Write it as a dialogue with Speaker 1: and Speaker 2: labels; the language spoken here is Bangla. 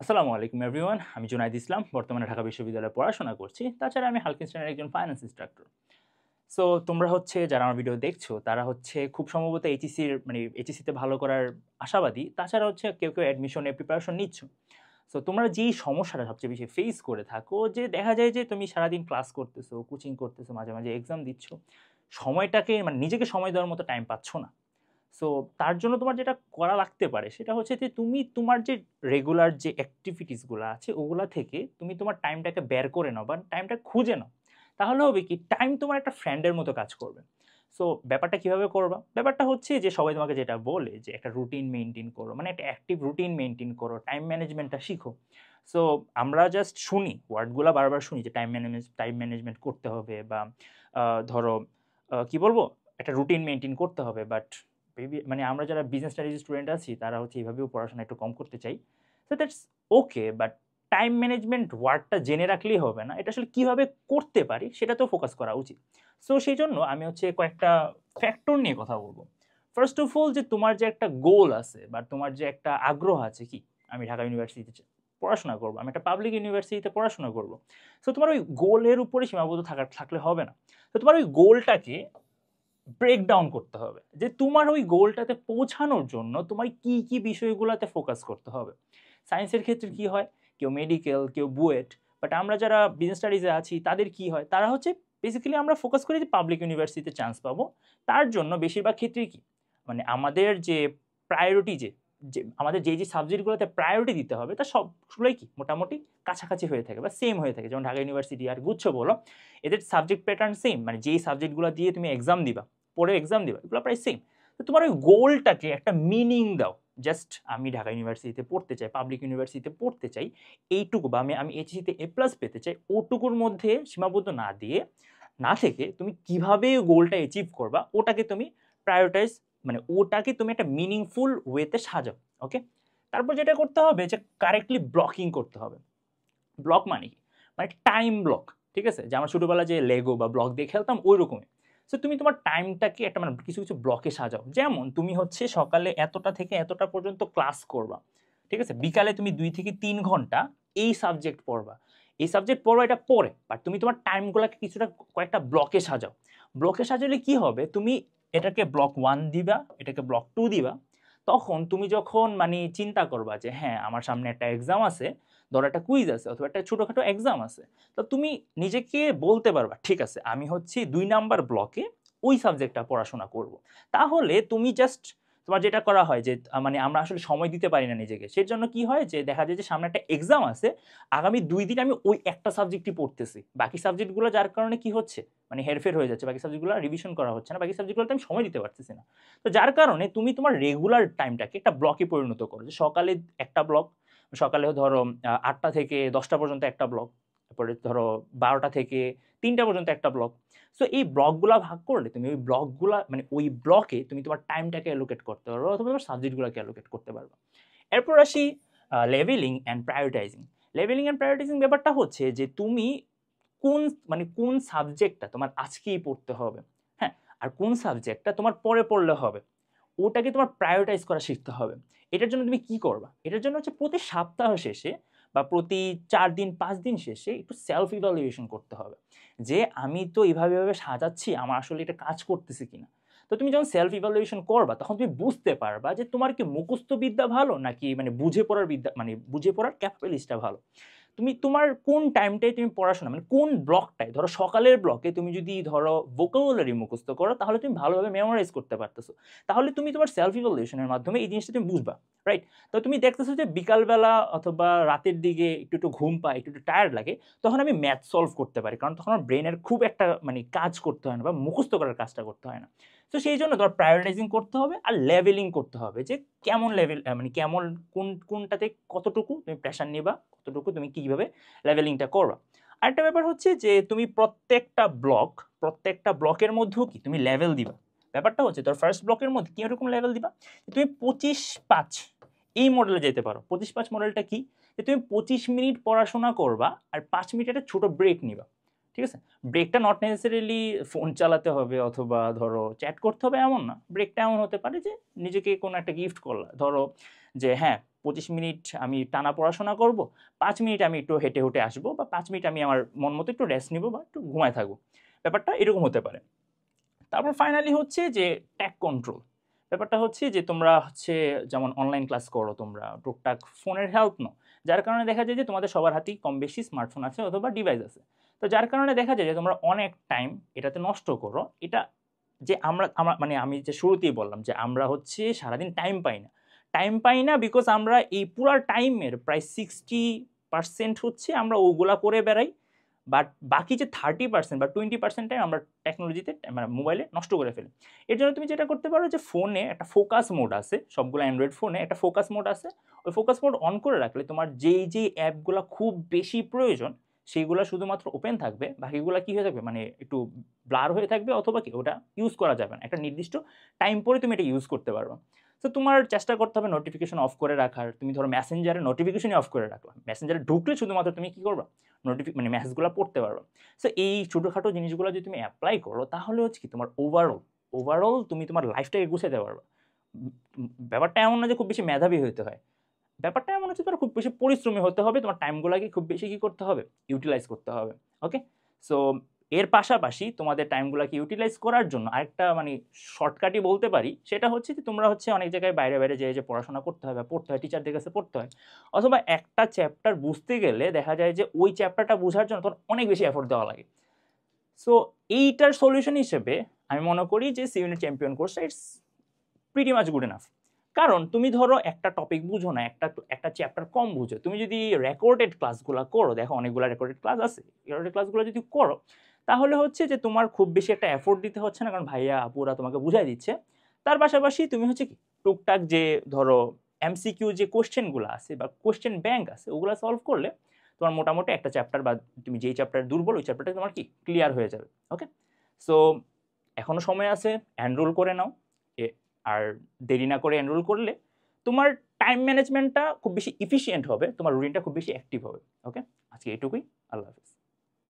Speaker 1: আসসালামু আলাইকুম এভরিওয়ান। আমি জুনাইদ ইসলাম। বর্তমানে ঢাকা বিশ্ববিদ্যালয়ে পড়াশোনা করছি। তাছাড়া আমি হালকিনস্টাইনের একজন ফাইন্যান্স ইন্সট্রাক্টর। সো তোমরা যারা আমার ভিডিও দেখছো তারা খুব সম্ভবত এইচএসসিতে ভালো করার আশাবাদী। তাছাড়া কেউ অ্যাডমিশনের প্রিপারেশন নিচ্ছ। সো তোমরা যেই সমস্যাটা সবচেয়ে বেশি ফেস করে থাকো যে দেখা যায় যে তুমি সারাদিন ক্লাস করতেছো, কোচিং করতেছো, মাঝে, মাঝে এক্সাম দিচ্ছ। সময়টাকে নিজেকে সময় দেওয়ার মতো টাইম পাচ্ছ না। সো তার জন্য তোমার যেটা করা লাগতে পারে সেটা হচ্ছে যে তুমি তোমার যে রেগুলার যে অ্যাক্টিভিটিসগুলো আছে ওগুলা থেকে তুমি তোমার টাইমটাকে বের করে নাও বা টাইমটা খুঁজে নাও। তাহলে হবে কি টাইম তোমার একটা ফ্রেন্ডের মতো কাজ করবে। সো ব্যাপারটা কিভাবে করবা? ব্যাপারটা হচ্ছে যে সবাই তোমাকে যেটা বলে যে একটা রুটিন মেইনটেইন করো, মানে একটা অ্যাক্টিভ রুটিন মেইনটেইন করো, টাইম ম্যানেজমেন্টটা শিখো। সো আমরা জাস্ট শুনি, ওয়ার্ডগুলা বারবার শুনি যে টাইম ম্যানেজমেন্ট করতে হবে বা ধরো কি বলবো? একটা রুটিন মেইনটেইন করতে হবে। বাট আমরা যারা বিজনেস স্টাডিজ স্টুডেন্ট আছি তারা এইভাবেও পড়াশোনা একটু কম করতে চাই। So that's okay, but time management ওয়ার্ডটা জেনে রাখলেই হবে না, এটা আসলে কিভাবে করতে পারি সেটাতেও ফোকাস করা উচিত। সো সেই জন্য আমি কয়েকটা ফ্যাক্টর নিয়ে কথা বলবো। ফার্স্ট অফ অল, যে তোমার যে একটা গোল আছে বা তোমার যে একটা আগ্রহ আছে, কি আমি ঢাকা ইউনিভার্সিটিতে পড়াশোনা করবো, আমি একটা পাবলিক ইউনিভার্সিটিতে পড়াশোনা করবো। সো তোমার ওই গোলের উপরে সীমাবদ্ধ থাকলে হবে না। তো তোমার ওই গোলটাকে ব্রেক ডাউন করতে হবে যে তোমার ওই গোলটাতে পৌঁছানোর জন্য তোমার কি কি বিষয়গুলোতে ফোকাস করতে হবে। সায়েন্সের ক্ষেত্রে কি হয়, কেউ মেডিকেল, কেউ বুয়েট, বাট আমরা যারা বিজনেস স্টাডিজে আছি তাদের কি হয়, তারা বেসিক্যালি আমরা ফোকাস করি যে পাবলিক ইউনিভার্সিটিতে চান্স পাবো। তার জন্য বেশিরভাগ ক্ষেত্রেই কি আমাদের যে প্রায়োরিটি যে যে আমাদের যে সাবজেক্টগুলোতে প্রায়োরিটি দিতে হবে তা সবগুলোই কি মোটামুটি কাছাকাছি হয়ে থাকে বা সেম হয়ে থাকে। যেমন ঢাকা ইউনিভার্সিটি আর গুচ্ছ বলো, এদের সাবজেক্ট প্যাটার্ন সেম, মানে যেই সাবজেক্টগুলো দিয়ে তুমি এক্সাম দিবা, পরে এক্সাম দিবা, এগুলো প্রায় সেম। তো তোমার ওই গোলটাকে একটা মিনিং দাও। জাস্ট আমি ঢাকা ইউনিভার্সিটিতে পড়তে চাই, পাবলিক ইউনিভার্সিটিতে পড়তে চাই, এইটুকু, বা আমি এইচএসসিতে A+ পেতে চাই, ওটুকুর মধ্যে সীমাবদ্ধ না দিয়ে, না থেকে তুমি কিভাবে গোলটা অ্যাচিভ করবা ওটাকে তুমি প্রায়োরিটাইজ, ওটাকে তুমি একটা মিনিংফুল ওয়েতে সাজাও। ওকে, তারপর যেটা করতে হবে যে কারেক্টলি ব্লকিং করতে হবে। ব্লক মানে কি? মানে টাইম ব্লক। ঠিক আছে, যে আমরা ছোটবেলায় যে লেগো বা ব্লক দিয়ে খেলতাম ওই রকমই। সো তুমি তোমার টাইমটাকে একটা কিছু কিছু ব্লকে সাজাও। যেমন তুমি সকালে এতটা থেকে এতটা পর্যন্ত ক্লাস করবা, ঠিক আছে, বিকালে তুমি 2 থেকে 3 ঘন্টা এই সাবজেক্ট পড়বা, এই সাবজেক্ট পড়বা, এটা পড়ে, বাট তুমি তোমার টাইমগুলোকে কিছুটা কয়েকটা ব্লকে সাজাও। ব্লকে সাজালে কি হবে, তুমি এটাকে ব্লক 1 দিবা, এটাকে ব্লক 2 দিবা। তখন তুমি যখন চিন্তা করবা যে হ্যাঁ আমার সামনে একটা এক্সাম আছে, ধরো একটা কুইজ আছে অথবা একটা ছোটখাটো এক্সাম আছে, তো তুমি নিজেকে বলতে পারবা ঠিক আছে আমি 2 নাম্বার ব্লকে ওই সাবজেক্টটা পড়াশোনা করব। তাহলে তুমি জাস্ট, তোমার যেটা করা হয় যে আমরা আসলে সময় দিতে পারি না নিজেকে, সেই জন্য কি হয় যে দেখা যায় যে সামনে একটা এক্সাম আছে, আগামী 2 দিন আমি ওই একটা সাবজেক্টই পড়তেছি, বাকি সাবজেক্টগুলো যার কারণে কি হচ্ছে হেরফের হয়ে যাচ্ছে, বাকি সাবজেক্টগুলো রিভিশন করা হচ্ছে না, বাকি সাবজেক্টগুলোতে আমি সময় দিতে পারতেছি না। তো যার কারণে তুমি তোমার রেগুলার টাইমটাকে একটা ব্লকে পরিণত করো, যে সকালে একটা ব্লক, সকালে ধরো 8টা থেকে 10টা পর্যন্ত একটা ব্লক, তারপরে ধরো 12টা থেকে 3টা পর্যন্ত একটা ব্লক। সো এই ব্লকগুলা ভাগ করলে তুমি ওই ব্লকগুলা ওই ব্লকে তুমি তোমার টাইমটাকে অ্যালোকেট করতে পারবে অথবা তোমার সাবজেক্টগুলোকে অ্যালোকেট করতে পারবে। এরপর আসি levelling and prioritising. Levelling and prioritising ব্যাপারটা হচ্ছে যে তুমি কোন কোন সাবজেক্টটা তোমার আজকেই পড়তে হবে, হ্যাঁ, আর কোন সাবজেক্টটা তোমার পরে পড়লে হবে, ওটাকে তোমার প্রায়োরিটাইজ করা শিখতে হবে। এটার জন্য তুমি কি করবা? এটার জন্য প্রতি সপ্তাহ শেষে বা প্রতি 4 দিন 5 দিন শেষে একটু সেলফ ইভালুয়েশন করতে হবে, যে আমি তো এভাবে সাজাচ্ছি, আমার আসলে এটা কাজ করতেছে কিনা। তো তুমি যখন সেলফ ইভালুয়েশন করবা তখন তুমি বুঝতে পারবা যে তোমার কি মুখস্থ বিদ্যা ভালো নাকি বুঝে পড়ার বিদ্যা, বুঝে পড়ার ক্যাপাবিলিটিটা ভালো। তুমি তোমার কোন টাইমটায় তুমি পড়াশোনা, কোন ব্লকটায়, ধরো সকালের ব্লকে তুমি যদি ধরো ভোকাবুলারি মুখস্থ করো তাহলে তুমি ভালোভাবে মেমোরাইজ করতে পারতেছো। তাহলে তুমি তোমার সেলফ ইভালুয়েশনের মাধ্যমে এই জিনিসটা তুমি বুঝবা, রাইট? তো তুমি দেখতেছো যে বিকালবেলা অথবা রাতের দিকে একটু একটু ঘুম পায়, একটু একটু টায়ার্ড লাগে, তখন আমি ম্যাথ সলভ করতে পারি, কারণ তখন আমার ব্রেনের খুব একটা কাজ করতে হয় না বা মুখস্থ করার কাজটা করতে হয় না। তো সেই জন্য তোমার প্রায়োরিটাইজিং করতে হবে আর লেভেলিং করতে হবে, যে কেমন লেভেল, কেমন কোনটাতে কতটুকু তুমি প্রেশার নিবা, কতটুকু তুমি কিভাবে লেভেলিংটা করবা। আরেকটা ব্যাপার হচ্ছে যে তুমি প্রত্যেকটা ব্লকের মধ্যেও কি তুমি লেভেল দিবা। ব্যাপারটা হচ্ছে তোর ফার্স্ট ব্লকের মধ্যে কি রকম লেভেল দিবা, তুমি 25-5 এই মডেলে যেতে পারো। 25-5 মডেলটা কি, যে তুমি 25 মিনিট পড়াশোনা করবা আর 5 মিনিটের একটা ছোট ব্রেক নিবা। ঠিক আছে, ব্রেকটা নট নেসেসারিলি ফোন চালাতে হবে অথবা ধরো চ্যাট করতে হবে এমন না, ব্রেকটা এমন হতে পারে যে নিজেকে কোনো একটা গিফট করলা, ধরো যে হ্যাঁ 25 মিনিট আমি টানা পড়াশোনা করব, 5 মিনিট আমি একটু হেঁটে হুটে আসবো, বা 5 মিনিট আমি আমার মন মতো একটু রেস্ট নিব বা একটু ঘুমায় থাকবো। ব্যাপারটা এরকম হতে পারে। তারপর ফাইনালি হচ্ছে যে ট্যাগ কন্ট্রোল। ব্যাপারটা হচ্ছে যে তোমরা হচ্ছে যেমন অনলাইন ক্লাস করো, তোমরা টুকটাক ফোনের হেল্প নাও, যার কারণে দেখা যায় যে তোমাদের সবার হাতেই কম বেশি স্মার্টফোন আছে অথবা ডিভাইস আছে। তো যার কারণে দেখা যায় যে তোমরা অনেক টাইম এটাতে নষ্ট করো। এটা যে আমরা আমরা মানে আমি যে শুরুতেই বললাম যে আমরা হচ্ছে সারাদিন টাইম পাই না। টাইম পাই না বিকজ আমরা এই পুরা টাইমের প্রায় 60% হচ্ছে আমরা ওগুলা করে বেড়াই, বাট বাকি যে 30% বা 20% টাইম আমরা টেকনোলজিতে মানে মোবাইলে নষ্ট করে ফেলি। এর জন্য তুমি যেটা করতে পারো যে ফোনে একটা ফোকাস মোড আছে, সবগুলো অ্যান্ড্রয়েড ফোনে একটা ফোকাস মোড আছে। ওই ফোকাস মোড অন করে রাখলে তোমার যেই অ্যাপগুলো খুব বেশি প্রয়োজন সেইগুলো শুধুমাত্র ওপেন থাকবে, বাকিগুলো কি হয়ে থাকবে মানে একটু ব্লার হয়ে থাকবে, অথবা কি ওটা ইউজ করা যাবে না। একটা নির্দিষ্ট টাইম পরে তুমি এটা ইউজ করতে পারবে। তো তোমার চেষ্টা করতে হবে নোটিফিকেশন অফ করে রাখার। তুমি ধরো মেসেঞ্জারে নোটিফিকেশনই অফ করে রাখলাম, মেসেঞ্জারে ঢুকলে শুধুমাত্র তুমি কি করবা, মানে মেসেজগুলো পড়তে পারবে। সো এই ছোটোখাটো জিনিসগুলো যদি তুমি অ্যাপ্লাই করো তাহলে হচ্ছে কি তোমার ওভারঅল তুমি তোমার লাইফটাকে গুছাতে পারবে। ব্যাপারটা এমন না যে খুব বেশি মেধাবী হতে হয়, ব্যাপারটা এমন হচ্ছে তোমার খুব বেশি পরিশ্রমী হতে হবে, তোমার টাইমগুলোকে খুব বেশি কি করতে হবে, ইউটিলাইজ করতে হবে। ওকে, সো এর পাশাপাশি তোমাদের টাইমগুলোকে ইউটিলাইজ করার জন্য আরেকটা মানে শর্টকাটই বলতে পারি, সেটা হচ্ছে যে তোমরা হচ্ছে অনেক জায়গায় বাইরে বাইরে যে পড়াশোনা করতে হয় বা পড়তে হয়, টিচারদের কাছে পড়তে হয়, অথবা একটা চ্যাপ্টার বুঝতে গেলে দেখা যায় যে ওই চ্যাপ্টারটা বোঝার জন্য তোমার অনেক বেশি এফোর্ট দেওয়া লাগে। সো এইটার সলিউশন হিসেবে আমি মনে করি যে সিউনিট চ্যাম্পিয়ন কোর্সটা it's pretty much good enough. কারণ তুমি ধরো একটা টপিক বুঝো না, একটা চ্যাপ্টার কম বুঝো, তুমি যদি রেকর্ডেড ক্লাসগুলো করো, দেখো অনেকগুলো রেকর্ডেড ক্লাস আছে, রেকর্ডেড ক্লাসগুলো যদি করো তাহলে হচ্ছে যে তোমার খুব বেশি একটা এফোর্ট দিতে হচ্ছে না, কারণ ভাইয়া আপুরা তোমাকে বুঝাই দিচ্ছে। তার পাশাপাশি তুমি হচ্ছে কি টুকটাক যে ধরো এমসিকিউ যে কোশ্চেনগুলো আছে বা কোশ্চেন ব্যাংক আছে ওগুলো সলভ করলে তোমার মোটামুটি একটা চ্যাপ্টার বা তুমি যেই চ্যাপ্টার দুর্বল ওই চ্যাপ্টারটা তোমার কি ক্লিয়ার হয়ে যাবে। ওকে, সো এখনো সময় আছে, এনরোল করে নাও। আর দেরি না করে এনরোল করলে তোমার টাইম ম্যানেজমেন্টটা খুব বেশি ইফিশিয়েন্ট হবে, তোমার রুটিনটা খুব বেশি অ্যাক্টিভ হবে। ওকে, আজকে এটুকুই। আল্লাহ হাফিজ।